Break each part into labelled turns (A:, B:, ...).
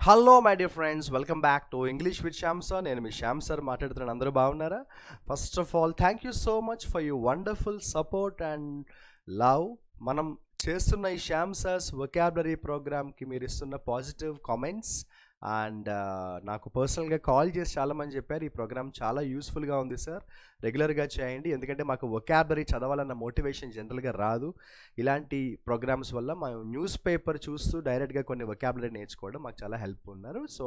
A: Hello my dear friends, welcome back to English with Shyam sir. నేను మీ Shyam sir మాట్లాడుతున్నాను. అందరూ బాగున్నారా? First of all thank you so much for you wonderful support and love. మనం చేస్తున్న ఈ Shyam sirs vocabulary ప్రోగ్రామ్కి మీరు ఇస్తున్న పాజిటివ్ కామెంట్స్ అండ్ నాకు పర్సనల్గా కాల్ చేసి చాలామంది చెప్పారు ఈ ప్రోగ్రామ్ చాలా యూస్ఫుల్గా ఉంది సార్, రెగ్యులర్గా చేయండి. ఎందుకంటే మాకు వొకాబులరీ చదవాలన్న మోటివేషన్ జనరల్గా రాదు. ఇలాంటి ప్రోగ్రామ్స్ వల్ల మనం న్యూస్ పేపర్ చూస్తూ డైరెక్ట్గా కొన్ని వొకాబులరీ నేర్చుకోవడం మాకు చాలా హెల్ప్ ఉన్నారు. So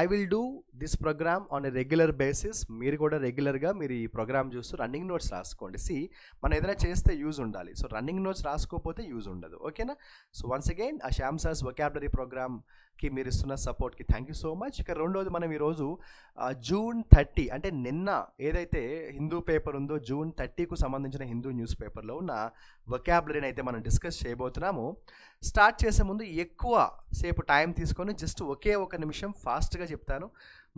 A: I will do this programme on a regular basis. మీరు కూడా రెగ్యులర్గా మీరు ఈ ప్రోగ్రామ్ చూస్తూ రన్నింగ్ నోట్స్ రాసుకోండి. మనం ఏదైనా చేస్తే యూజ్ ఉండాలి. సో రన్నింగ్ నోట్స్ రాసుకోకపోతే యూజ్ ఉండదు. ఓకేనా? సో వన్స్ అగైన్ ఆ శ్యామ్ సార్స్ వొకాబులరీ ప్రోగ్రామ్కి మీరు ఇస్తున్న సపోర్ట్కి థ్యాంక్ యూ సో మచ్. ఇక రెండోది, మనం ఈరోజు జూన్ 30 అంటే నిన్న ఏదైతే హిందూ పేపర్ ఉందో జూన్ 30కు సంబంధించిన హిందూ న్యూస్ పేపర్లో ఉన్న వొకాబులరీని అయితే మనం డిస్కస్ చేయబోతున్నాము. స్టార్ట్ చేసే ముందు ఎక్కువ సేపు టైం తీసుకొని జస్ట్ ఒకే ఒక నిమిషం ఫాస్ట్గా చెప్తాను.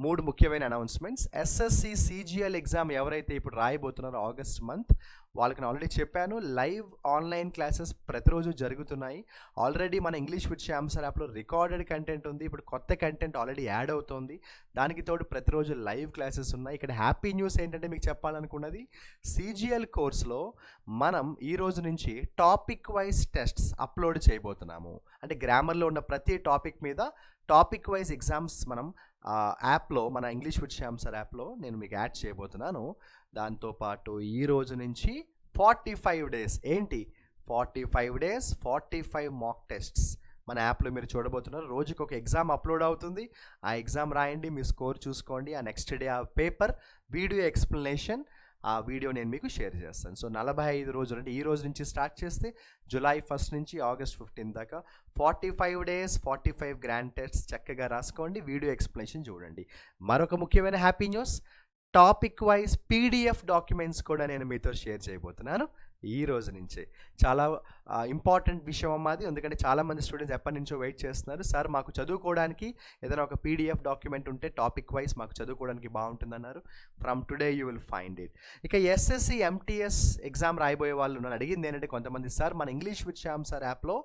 A: 3 ముఖ్యమైన అనౌన్స్మెంట్స్. ఎస్ఎస్సి సిజిఎల్ ఎగ్జామ్ ఎవరైతే ఇప్పుడు రాయబోతున్నారో ఆగస్ట్ మంత్, వాళ్ళకి నేను ఆల్రెడీ చెప్పాను, లైవ్ ఆన్లైన్ క్లాసెస్ ప్రతిరోజు జరుగుతున్నాయి. ఆల్రెడీ మన ఇంగ్లీష్ విత్ శ్యామ్ సార్ యాప్లో రికార్డెడ్ కంటెంట్ ఉంది. ఇప్పుడు కొత్త కంటెంట్ ఆల్రెడీ యాడ్ అవుతోంది. దానికి తోడు ప్రతిరోజు లైవ్ క్లాసెస్ ఉన్నాయి. ఇక్కడ హ్యాపీ న్యూస్ ఏంటంటే, మీకు చెప్పాలనుకున్నది, సిజిఎల్ కోర్స్లో మనం ఈ రోజు నుంచి టాపిక్ వైజ్ టెస్ట్స్ అప్లోడ్ చేయబోతున్నాము. అంటే గ్రామర్లో ఉన్న ప్రతి టాపిక్ మీద టాపిక్ వైజ్ ఎగ్జామ్స్ మనం యాప్లో, మన ఇంగ్లీష్ విత్ శ్యామ్ సార్ యాప్లో నేను మీకు యాడ్ చేయబోతున్నాను. దాంతోపాటు ఈ రోజు నుంచి 45 డేస్, ఏంటి 45 డేస్ 45 మాక్ టెస్ట్స్ మన యాప్లో మీరు చూడబోతున్నారు. రోజుకి ఒక ఎగ్జామ్ అప్లోడ్ అవుతుంది. ఆ ఎగ్జామ్ రాయండి, మీ స్కోర్ చూసుకోండి. ఆ నెక్స్ట్ డే ఆ పేపర్ వీడియో ఎక్స్ప్లెనేషన్, ఆ వీడియో నేను మీకు షేర్ చేస్తాను. సో 45 రోజులు అంటే ఈ రోజు నుంచి స్టార్ట్ చేస్తే జూలై 1 నుంచి ఆగస్ట్ 15 దాకా 45 డేస్ 45 గ్రాండ్ టెస్ట్స్ చక్కగా రాసుకోండి, వీడియో ఎక్స్ప్లెనేషన్ చూడండి. మరొక ముఖ్యమైన happy news, topic wise PDF documents కూడా నేను మీతో షేర్ చేయబోతున్నాను ఈ రోజు నుంచే. చాలా ఇంపార్టెంట్ విషయం అమ్మాది, ఎందుకంటే చాలామంది స్టూడెంట్స్ ఎప్పటి నుంచో వెయిట్ చేస్తున్నారు. సార్ మాకు చదువుకోవడానికి ఏదైనా ఒక పీడిఎఫ్ డాక్యుమెంట్ ఉంటే టాపిక్ వైజ్ మాకు చదువుకోవడానికి బాగుంటుందన్నారు. From today you will find it. ఇక ఎస్ఎస్సి ఎంటీఎస్ ఎగ్జామ్ రాయబోయే వాళ్ళు నన్ను అడిగింది ఏంటంటే, కొంతమంది, సార్ మన ఇంగ్లీష్ విత్ శ్యామ్ సార్ యాప్లో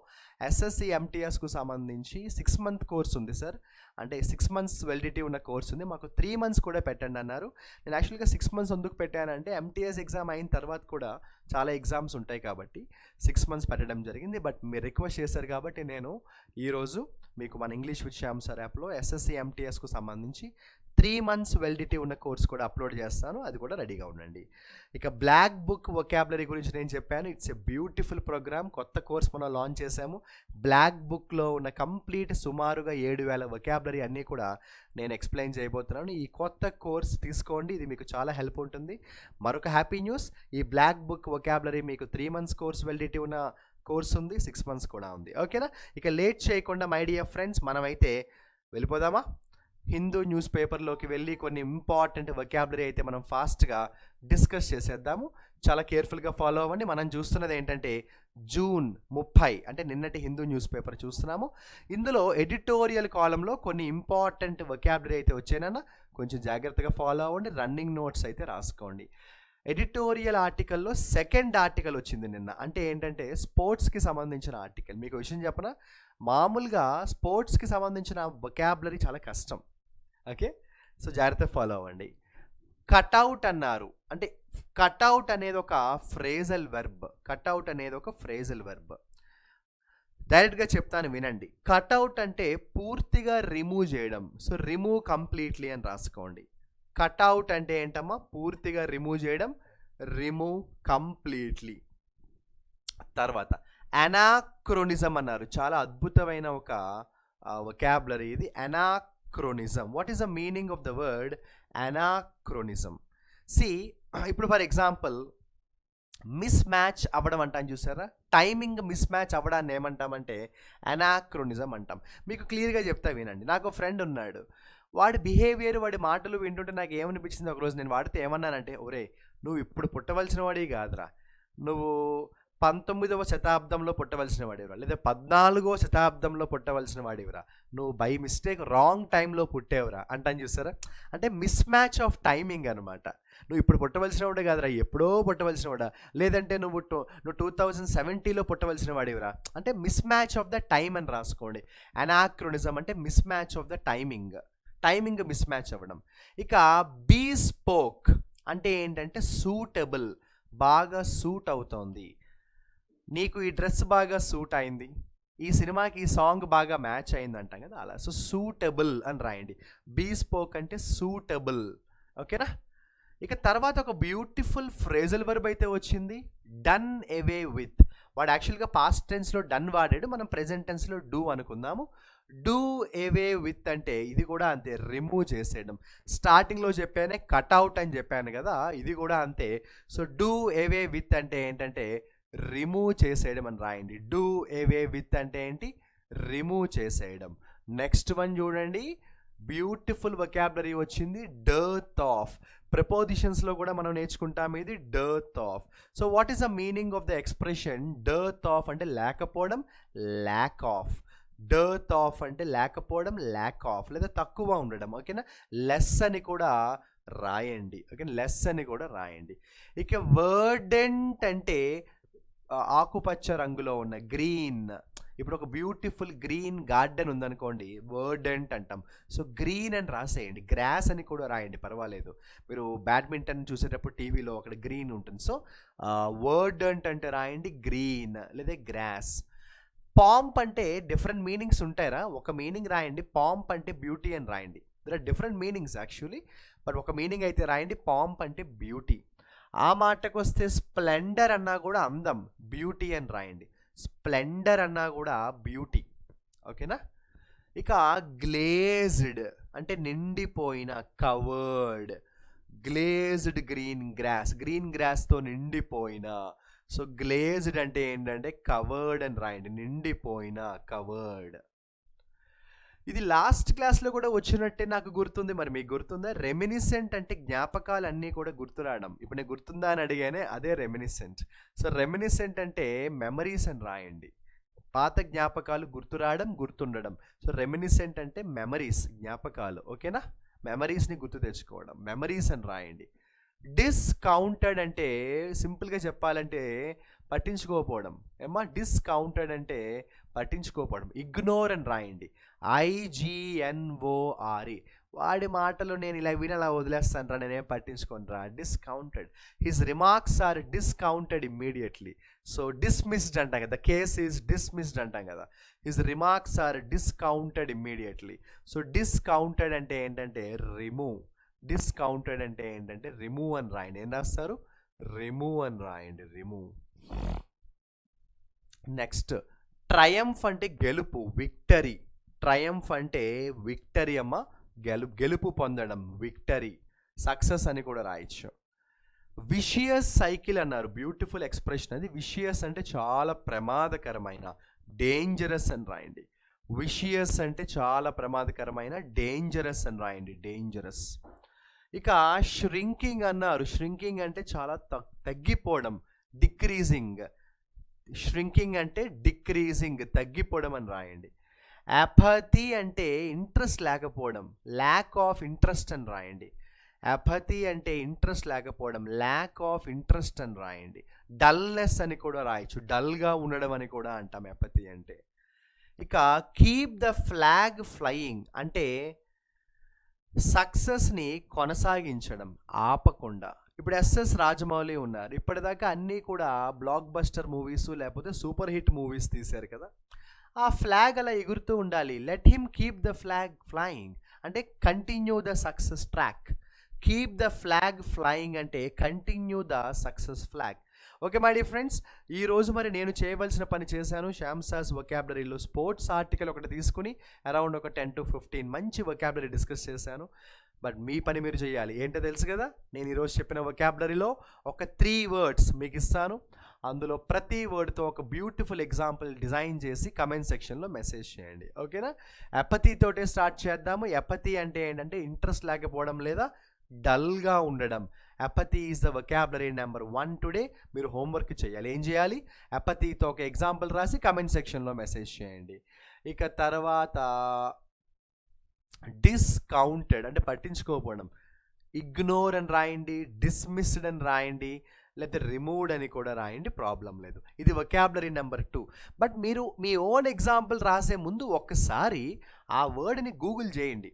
A: ఎస్ఎస్సి ఎంటీఎస్కు సంబంధించి 6 మంత్ కోర్స్ ఉంది సార్, అంటే 6 మంత్స్ వెలిడిటీ ఉన్న కోర్స్ ఉంది, మాకు 3 మంత్స్ కూడా పెట్టండి అన్నారు. నేను యాక్చువల్గా 6 మంత్స్ ఎందుకు పెట్టానంటే, ఎంటీఎస్ ఎగ్జామ్ అయిన తర్వాత కూడా చాలా ఎగ్జామ్స్ ఉంటాయి కాబట్టి 6 మంత్స్ పెట్టడం జరిగింది. బట్ మీరు రిక్వెస్ట్ చేశారు కాబట్టి నేను ఈరోజు మీకు మన ఇంగ్లీష్ విత్ శ్యామ్ సార్ యాప్లో ఎస్ఎస్సి ఎంటీఎస్కు సంబంధించి 3 మంత్స్ వెలిడిటీ ఉన్న కోర్స్ కూడా అప్లోడ్ చేస్తాను, అది కూడా రెడీగా ఉండండి. ఇక బ్లాక్ బుక్ వొకాబులరీ గురించి నేను చెప్పాను. It's a beautiful programme. కొత్త కోర్స్ మనం లాంచ్ చేశాము. బ్లాక్ బుక్లో ఉన్న కంప్లీట్ సుమారుగా 7,000 వొకాబులరీ అన్నీ కూడా నేను ఎక్స్ప్లెయిన్ చేయబోతున్నాను. ఈ కొత్త కోర్స్ తీసుకోండి, ఇది మీకు చాలా హెల్ప్ ఉంటుంది. మరొక హ్యాపీ న్యూస్, ఈ బ్లాక్ బుక్ వొకాబులరీ మీకు 3 మంత్స్ కోర్స్ వెలిడిటీ ఉన్న కోర్స్ ఉంది, 6 మంత్స్ కూడా ఉంది. ఓకేనా? ఇక లేట్ చేయకుండా మై డియర్ ఫ్రెండ్స్, మనమైతే వెళ్ళిపోదామా? హిందూ న్యూస్ పేపర్లోకి వెళ్ళి కొన్ని ఇంపార్టెంట్ వొకాబులరీ అయితే మనం ఫాస్ట్గా డిస్కస్ చేసేద్దాము. చాలా కేర్ఫుల్గా ఫాలో అవ్వండి. మనం చూస్తున్నది ఏంటంటే జూన్ 30 అంటే నిన్నటి హిందూ న్యూస్ పేపర్ చూస్తున్నాము. ఇందులో ఎడిటోరియల్ కాలంలో కొన్ని ఇంపార్టెంట్ వొకాబులరీ అయితే వచ్చాయన్న, కొంచెం జాగ్రత్తగా ఫాలో అవ్వండి. రన్నింగ్ నోట్స్ అయితే రాసుకోండి. ఎడిటోరియల్ ఆర్టికల్లో సెకండ్ ఆర్టికల్ వచ్చింది నిన్న. అంటే ఏంటంటే స్పోర్ట్స్కి సంబంధించిన ఆర్టికల్. మీకు విషయం చెప్పనా, మామూలుగా స్పోర్ట్స్కి సంబంధించిన వొకాబులరీ చాలా కష్టం. ఓకే, సో జాగ్రత్త ఫాలో అవ్వండి. కట్అవుట్ అన్నారు. అంటే కట్అవుట్ అనేది ఒక ఫ్రేజల్ వెర్బ్. కట్అవుట్ అనేది ఒక ఫ్రేజల్ వెర్బ్. డైరెక్ట్గా చెప్తాను వినండి. కట్అవుట్ అంటే పూర్తిగా రిమూవ్ చేయడం. సో రిమూవ్ కంప్లీట్లీ అని రాసుకోండి. కట్అవుట్ అంటే ఏంటమ్మా? పూర్తిగా రిమూవ్ చేయడం, రిమూవ్ కంప్లీట్లీ. తర్వాత అనాక్రోనిజం అన్నారు. చాలా అద్భుతమైన ఒక వొకాబులరీ ఇది, anachronism. What is the meaning of the word anachronism? ఇప్పుడు ఫర్ ఎగ్జాంపుల్ మిస్ మ్యాచ్ అవ్వడం అంటాం చూసారా, టైమింగ్ మిస్ మ్యాచ్ అవ్వడాన్ని ఏమంటామంటే అనాక్రోనిజం అంటాం. మీకు క్లియర్గా చెప్తా వినండి. నాకు ఒక ఫ్రెండ్ ఉన్నాడు, వాడి బిహేవియర్, వాడి మాటలు వింటుంటే నాకు ఏమనిపించింది, ఒకరోజు నేను వాడితే ఏమన్నానంటే, ఒరే నువ్వు ఇప్పుడు పుట్టవలసిన వాడి కాదురా, నువ్వు 19వ శతాబ్దంలో పుట్టవలసిన వాడివిరా, లేదా 14వ శతాబ్దంలో పుట్టవలసిన వాడివిరా, నువ్వు బై మిస్టేక్ రాంగ్ టైంలో పుట్టేవురా అంటాను చూసారా. అంటే మిస్ మ్యాచ్ ఆఫ్ టైమింగ్ అనమాట. నువ్వు ఇప్పుడు పుట్టవలసిన వాడే కాదురా, ఎప్పుడో పుట్టవలసిన వాడా, లేదంటే నువ్వు 2070లో పుట్టవలసిన వాడివిరా, అంటే miss match of the time అని రాసుకోండి. అనాక్రోనిజం అంటే miss match of the timing miss match అవ్వడం. ఇక బీస్పోక్ అంటే ఏంటంటే సూటబుల్, బాగా సూట్ అవుతోంది, నీకు ఈ డ్రెస్ బాగా సూట్ అయింది, ఈ సినిమాకి ఈ సాంగ్ బాగా మ్యాచ్ అయింది అంటాం కదా, అలా. సో సూటబుల్ అని రాయండి. బీస్పోక్ అంటే సూటబుల్. ఓకేనా. ఇక తర్వాత ఒక బ్యూటిఫుల్ ఫ్రేజల్ వర్బ్ అయితే వచ్చింది, డన్ అవే విత్. వాడు యాక్చువల్గా పాస్ట్ టెన్స్లో డన్ వాడాడు, మనం ప్రెజెంట్ టెన్స్లో డూ అనుకుందాము. డూ అవే విత్ అంటే ఇది కూడా అంతే, రిమూవ్ చేసేయడం. స్టార్టింగ్లో చెప్పానే కట్అవుట్ అని చెప్పాను కదా, ఇది కూడా అంతే. సో డూ అవే విత్ అంటే ఏంటంటే రిమూవ్ చేసేయడం అని రాయండి. డూ అవే విత్ అంటే ఏంటి, రిమూవ్ చేసేయడం. నెక్స్ట్ వన్ చూడండి, బ్యూటిఫుల్ వొకాబులరీ వచ్చింది, డర్త్ ఆఫ్. ప్రిపోజిషన్స్లో కూడా మనం నేర్చుకుంటాం ఇది, dearth of. So what is the meaning of the expression dearth of అంటే లేకపోవడం, ల్యాక్ ఆఫ్. డర్త్ ఆఫ్ అంటే లేకపోవడం, ల్యాక్ ఆఫ్ లేదా తక్కువ ఉండడం. ఓకేనా. లెస్ అని కూడా రాయండి. ఓకే, లెస్ అని కూడా రాయండి. ఇక వర్డెంట్ అంటే ఆకుపచ్చ రంగులో ఉన్న, గ్రీన్. ఇప్పుడు ఒక బ్యూటిఫుల్ గ్రీన్ గార్డెన్ ఉందనుకోండి, వర్డెంట్ అంటాం. సో గ్రీన్ అని రాసేయండి. గ్రాస్ అని కూడా రాయండి, పర్వాలేదు. మీరు బ్యాడ్మింటన్ చూసేటప్పుడు టీవీలో అక్కడ గ్రీన్ ఉంటుంది. సో వర్డెంట్ అంటే రాయండి గ్రీన్ లేదా గ్రాస్. పాంప్ అంటే డిఫరెంట్ మీనింగ్స్ ఉంటాయరా, ఒక మీనింగ్ రాయండి. పాంప్ అంటే బ్యూటీ అని రాయండి. There are different meanings actually, but ఒక మీనింగ్ అయితే రాయండి. పాంప్ అంటే బ్యూటీ. ఆ మాటకు వస్తే స్ప్లెండర్ అన్నా కూడా అందం, బ్యూటీ అని రాయండి. స్ప్లెండర్ అన్నా కూడా బ్యూటీ. ఓకేనా. ఇక గ్లేజ్డ్ అంటే నిండిపోయిన, covered. Glazed green grass, green గ్రాస్తో నిండిపోయిన. సో గ్లేజ్డ్ అంటే ఏంటంటే కవర్డ్ అని రాయండి, నిండిపోయిన, కవర్డ్. ఇది లాస్ట్ క్లాస్లో కూడా వచ్చినట్టే నాకు గుర్తుంది, మరి మీకు గుర్తుందా? రెమినిసెంట్ అంటే జ్ఞాపకాలు అన్నీ కూడా గుర్తురావడం. ఇప్పుడు నేను గుర్తుందా అని అడిగానే, అదే రెమినిసెంట్. సో రెమినిసెంట్ అంటే మెమరీస్ అని రాయండి, పాత జ్ఞాపకాలు గుర్తురావడం, గుర్తుండడం. సో రెమినిసెంట్ అంటే మెమరీస్, జ్ఞాపకాలు. ఓకేనా. మెమరీస్ని గుర్తు తెచ్చుకోవడం, మెమరీస్ అని రాయండి. డిస్కౌంటెడ్ అంటే సింపుల్గా చెప్పాలంటే పట్టించుకోకపోవడం. ఏమా డిస్కౌంటెడ్ అంటే పట్టించుకోకపోవడం. ఇగ్నోర్ అని రాయండి, IGNORE. వాడి మాటలు నేను ఇలా విని అలా వదిలేస్తాను రా, నేనేం పట్టించుకోను రా. Discounted, his remarks are discounted immediately. So dismissed అంటాం కదా, కేస్ ఈజ్ డిస్మిస్డ్ అంటాం కదా. His remarks are discounted immediately. So discounted అంటే ఏంటంటే రిమూవ్. డిస్కౌంటెడ్ అంటే ఏంటంటే రిమూవ్ అని రాయండి. ఏం రాస్తారు, రిమూవ్ అని రాయండి, రిమూవ్. నెక్స్ట్ ట్రయంఫ్ అంటే గెలుపు, విక్టరీ. ట్రయంఫ్ అంటే విక్టరీ అమ్మ, గెలుపు పొందడం, విక్టరీ, సక్సెస్ అని కూడా రాయొచ్చు. విషియస్ సైకిల్ అన్నారు, బ్యూటిఫుల్ ఎక్స్ప్రెషన్ అది. విషియస్ అంటే చాలా ప్రమాదకరమైన, డేంజరస్ అని రాయండి. విషియస్ అంటే చాలా ప్రమాదకరమైన, డేంజరస్ అని రాయండి, డేంజరస్. ఇక ష్రింకింగ్ అన్నారు, ష్రింకింగ్ అంటే చాలా తగ్గిపోవడం, డిక్రీజింగ్. ష్రింకింగ్ అంటే డిక్రీజింగ్, తగ్గిపోవడం అని రాయండి. అపథీ అంటే ఇంట్రెస్ట్ లేకపోవడం, ల్యాక్ ఆఫ్ ఇంట్రెస్ట్ అని రాయండి. అపథీ అంటే ఇంట్రెస్ట్ లేకపోవడం, ల్యాక్ ఆఫ్ ఇంట్రెస్ట్ అని రాయండి. డల్నెస్ అని కూడా రాయొచ్చు, డల్గా ఉండడం అని కూడా అంటాం అపథీ అంటే. ఇక కీప్ ద ఫ్లాగ్ ఫ్లయింగ్ అంటే సక్సెస్ని కొనసాగించడం, ఆపకుండా. ఇప్పుడు ఎస్ఎస్ రాజమౌళి ఉన్నారు, ఇప్పటిదాకా అన్నీ కూడా బ్లాక్ బస్టర్ మూవీస్ లేకపోతే సూపర్ హిట్ మూవీస్ తీశారు కదా, ఆ ఫ్లాగ్ అలా ఎగురుతూ ఉండాలి. Let him keep the flag flying అంటే continue the success track. Keep the flag flying అంటే continue the success flag. Okay my dear friends, ఈరోజు మరి నేను చేయవలసిన పని చేశాను. శ్యామ్ సార్స్ వొకాబులరీలో స్పోర్ట్స్ ఆర్టికల్ ఒకటి తీసుకుని అరౌండ్ ఒక 10 to 15 మంచి వొకాబులరీ డిస్కస్ చేశాను. బట్ మీ పని మీరు చేయాలి. ఏంటో తెలుసు కదా, నేను ఈరోజు చెప్పిన వొకాబులరీలో ఒక 3 words మీకు ఇస్తాను. అందులో ప్రతి వర్డ్తో ఒక బ్యూటిఫుల్ ఎగ్జాంపుల్ డిజైన్ చేసి కమెంట్ సెక్షన్లో మెసేజ్ చేయండి. ఓకేనా. అపథీ తోటే స్టార్ట్ చేద్దాము. అపథీ అంటే ఏంటంటే ఇంట్రెస్ట్ లేకపోవడం లేదా డల్గా ఉండడం. apathy is the vocabulary number 1 today. మీరు హోంవర్క్ చేయాలి. ఏం చేయాలి? apathyతో ఒక ఎగ్జాంపుల్ రాసి కమెంట్ సెక్షన్లో మెసేజ్ చేయండి. ఇక తర్వాత డిస్కౌంటెడ్ అంటే పట్టించుకోకపోవడం. ఇగ్నోర్ అని రాయండి, డిస్మిస్డ్ అని రాయండి, లేకపోతే రిమూవ్డ్ అని కూడా రాయండి, ప్రాబ్లం లేదు. ఇది వొకాబులరీ నెంబర్ 2. బట్ మీరు మీ ఓన్ ఎగ్జాంపుల్ రాసే ముందు ఒక్కసారి ఆ వర్డ్ని గూగుల్ చేయండి.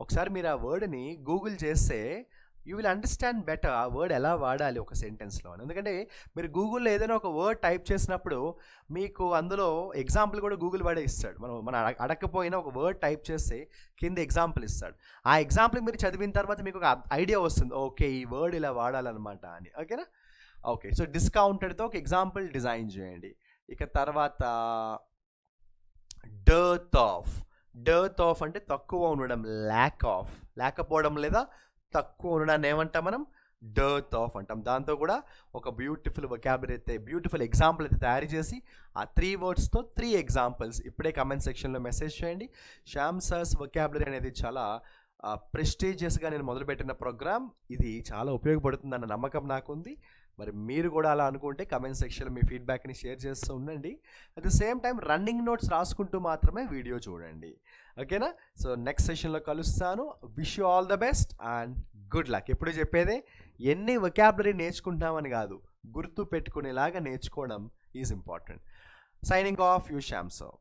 A: ఒకసారి మీరు ఆ వర్డ్ని గూగుల్ చేస్తే యూ విల్ అండర్స్టాండ్ బెటర్ ఆ వర్డ్ ఎలా వాడాలి ఒక సెంటెన్స్లో. ఎందుకంటే మీరు గూగుల్లో ఏదైనా ఒక వర్డ్ టైప్ చేసినప్పుడు మీకు అందులో ఎగ్జాంపుల్ కూడా గూగుల్ వాడే ఇస్తాడు. మనం అడగకపోయినా ఒక వర్డ్ టైప్ చేస్తే కింద ఎగ్జాంపుల్ ఇస్తాడు. ఆ ఎగ్జాంపుల్ మీరు చదివిన తర్వాత మీకు ఒక ఐడియా వస్తుంది, ఓకే ఈ వర్డ్ ఇలా వాడాలన్నమాట అని. ఓకేనా? ఓకే, సో డిస్కౌంటెడ్తో ఒక ఎగ్జాంపుల్ డిజైన్ చేయండి. ఇక తర్వాత డర్త్ ఆఫ్ అంటే తక్కువ ఉండడం, లేకపోవడం లేదా తక్కువ ఉండడాన్ని ఏమంటాం మనం? డర్త్ ఆఫ్ అంటాం. దాంతో కూడా ఒక బ్యూటిఫుల్ వొకాబులరీ అయితే, బ్యూటిఫుల్ ఎగ్జాంపుల్ అయితే తయారు చేసి ఆ 3 వర్డ్స్తో 3 ఎగ్జాంపుల్స్ ఇప్పుడే కమెంట్ సెక్షన్లో మెసేజ్ చేయండి. శ్యామ్ సర్స్ వొకాబులరీ అనేది చాలా ప్రెస్టీజియస్గా నేను మొదలుపెట్టిన ప్రోగ్రామ్. ఇది చాలా ఉపయోగపడుతుందన్న నమ్మకం నాకుంది. మరి మీరు కూడా అలా అనుకుంటే కమెంట్ సెక్షన్లో మీ ఫీడ్బ్యాక్ని షేర్ చేస్తూ ఉండండి. At the same time running notes రాసుకుంటూ మాత్రమే వీడియో చూడండి. ఓకేనా? సో నెక్స్ట్ సెషన్లో కలుస్తాను. Wish you all the best and good luck. ఎప్పుడు చెప్పేదే, ఎన్ని వొకాబులరీ నేర్చుకుంటామని కాదు, గుర్తు పెట్టుకునేలాగా నేర్చుకోవడం is important. Signing off, you Shyam sir.